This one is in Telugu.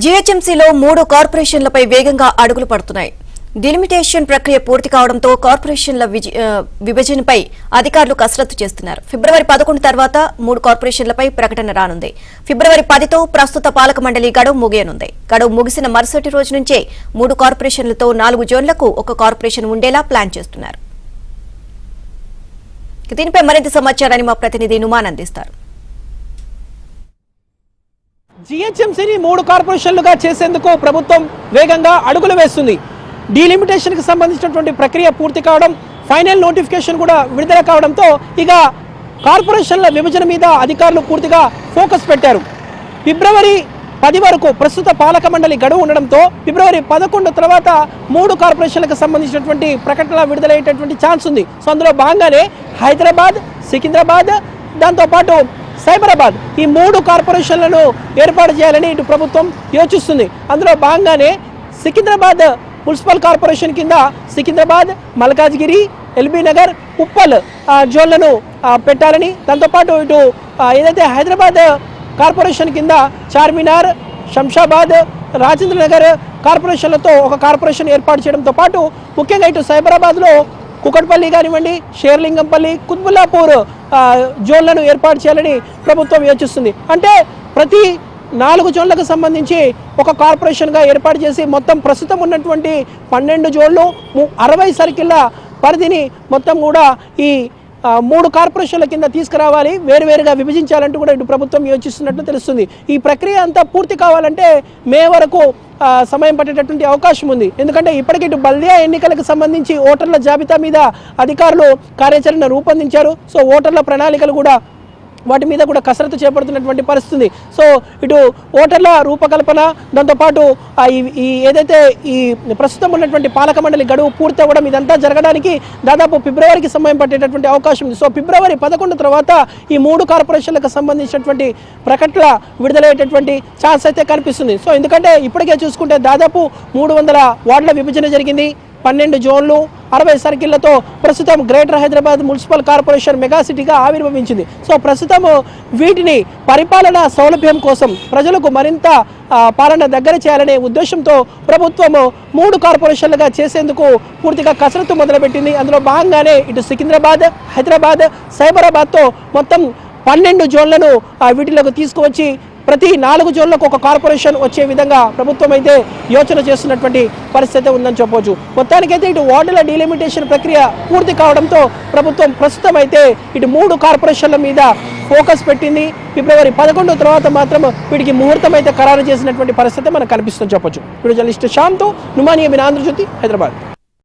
జీహెచ్ఎంసీలో 3 కార్పొరేషన్లపై వేగంగా అడుగులు పడుతున్నాయి. డిలిమిటేషన్ ప్రక్రియ పూర్తి కావడంతో కార్పొరేషన్ల విభజనపై అధికారులు కసరత్తు చేస్తున్నారు. ఫిబ్రవరి 11 తర్వాత 3 కార్పొరేషన్లపై ప్రకటన రానుంది. ఫిబ్రవరి 10తో ప్రస్తుత పాలక మండలి గడువు ముగియనుంది. గడువు ముగిసిన మరుసటి రోజు నుంచే 3 కార్పొరేషన్లతో 4 జోన్లకు ఒక కార్పొరేషన్ ఉండేలా ప్లాన్ చేస్తున్నారు. దీనిపై మరింత సమాచారాన్ని మా ప్రతినిధి నుమాన్ అందిస్తారు. జీహెచ్ఎంసీని 3 కార్పొరేషన్లుగా చేసేందుకు ప్రభుత్వం వేగంగా అడుగులు వేస్తుంది. డీలిమిటేషన్కి సంబంధించినటువంటి ప్రక్రియ పూర్తి కావడం, ఫైనల్ నోటిఫికేషన్ కూడా విడుదల కావడంతో ఇక కార్పొరేషన్ల విభజన మీద అధికారులు పూర్తిగా ఫోకస్ పెట్టారు. ఫిబ్రవరి 10 వరకు ప్రస్తుత పాలక మండలి గడువు ఉండడంతో ఫిబ్రవరి 11 తర్వాత 3 కార్పొరేషన్లకు సంబంధించినటువంటి ప్రకటన విడుదలయ్యేటటువంటి ఛాన్స్ ఉంది. సో అందులో భాగంగానే హైదరాబాద్, సికింద్రాబాద్, దాంతోపాటు సైబరాబాద్ ఈ 3 కార్పొరేషన్లను ఏర్పాటు చేయాలని ఇటు ప్రభుత్వం యోచిస్తుంది. అందులో భాగంగానే సికింద్రాబాద్ మున్సిపల్ కార్పొరేషన్ కింద సికింద్రాబాద్, మల్కాజ్గిరి, ఎల్బీ నగర్, ఉప్పల్ జోన్లను పెట్టాలని, దాంతోపాటు ఇటు ఏదైతే హైదరాబాద్ కార్పొరేషన్ కింద చార్మినార్, శంషాబాద్, రాజేంద్ర నగర్ కార్పొరేషన్లతో ఒక కార్పొరేషన్ ఏర్పాటు చేయడంతో పాటు ముఖ్యంగా ఇటు సైబరాబాద్లో కుకట్పల్లి కానివ్వండి, షేర్లింగంపల్లి, కుత్బుల్లాపూర్ జోన్లను ఏర్పాటు చేయాలని ప్రభుత్వం యోచిస్తుంది. అంటే ప్రతి 4 జోన్లకు సంబంధించి ఒక కార్పొరేషన్గా ఏర్పాటు చేసి మొత్తం ప్రస్తుతం ఉన్నటువంటి 12 జోన్లు 60 సర్కిళ్ల పరిధిని మొత్తం కూడా ఈ 3 కార్పొరేషన్ల కింద తీసుకురావాలి, వేరువేరుగా విభజించాలంటూ కూడా ఇటు ప్రభుత్వం యోచిస్తున్నట్లు తెలుస్తుంది. ఈ ప్రక్రియ అంతా పూర్తి కావాలంటే మే వరకు సమయం పట్టేటటువంటి అవకాశం ఉంది. ఎందుకంటే ఇప్పటికీ ఇటు బల్దియా ఎన్నికలకు సంబంధించి ఓటర్ల జాబితా మీద అధికారులు కార్యాచరణ రూపొందించారు. సో ఓటర్ల ప్రణాళికలు కూడా వాటి మీద కూడా కసరత్తు చేపడుతున్నటువంటి పరిస్థితి. సో ఇటు ఓటర్ల రూపకల్పన, దాంతోపాటు ఈ ఏదైతే ఈ ప్రస్తుతం ఉన్నటువంటి పాలక మండలి గడువు పూర్తి అవ్వడం, ఇదంతా జరగడానికి దాదాపు ఫిబ్రవరికి సమయం పట్టేటటువంటి అవకాశం ఉంది. సో ఫిబ్రవరి 11 తర్వాత ఈ 3 కార్పొరేషన్లకు సంబంధించినటువంటి ప్రకటన విడుదలయ్యేటటువంటి ఛాన్స్ అయితే కనిపిస్తుంది. సో ఎందుకంటే ఇప్పటికే చూసుకుంటే దాదాపు 300 వార్డుల విభజన జరిగింది, 12 జోన్లు, 60 సర్కిళ్లతో ప్రస్తుతం greater Hyderabad municipal corporation mega సిటీగా ఆవిర్భవించింది. సో ప్రస్తుతం వీటిని పరిపాలన సౌలభ్యం కోసం ప్రజలకు మరింత పాలన దగ్గర చేయాలనే ఉద్దేశంతో ప్రభుత్వం 3 కార్పొరేషన్లుగా చేసేందుకు పూర్తిగా కసరత్తు మొదలుపెట్టింది. అందులో భాగంగానే ఇటు సికింద్రాబాద్, హైదరాబాద్, సైబరాబాద్తో మొత్తం 12 జోన్లను వీటిలోకి తీసుకువచ్చి ప్రతి 4 జోన్లకు ఒక కార్పొరేషన్ వచ్చే విధంగా ప్రభుత్వం అయితే యోచన చేస్తున్నటువంటి పరిస్థితి ఉందని చెప్పవచ్చు. మొత్తానికైతే ఇటు వార్డుల డీలిమిటేషన్ ప్రక్రియ పూర్తి కావడంతో ప్రభుత్వం ప్రస్తుతం అయితే ఇటు 3 కార్పొరేషన్ల మీద ఫోకస్ పెట్టింది. ఫిబ్రవరి 11 తర్వాత మాత్రం వీటికి ముహూర్తం అయితే ఖరారు చేసినటువంటి పరిస్థితి మనకు కనిపిస్తుందని చెప్పొచ్చు. వీడియో జర్నలిస్ట్ శ్యామ్తో నుమానియా, ఆంధ్రజ్యోతి, హైదరాబాద్.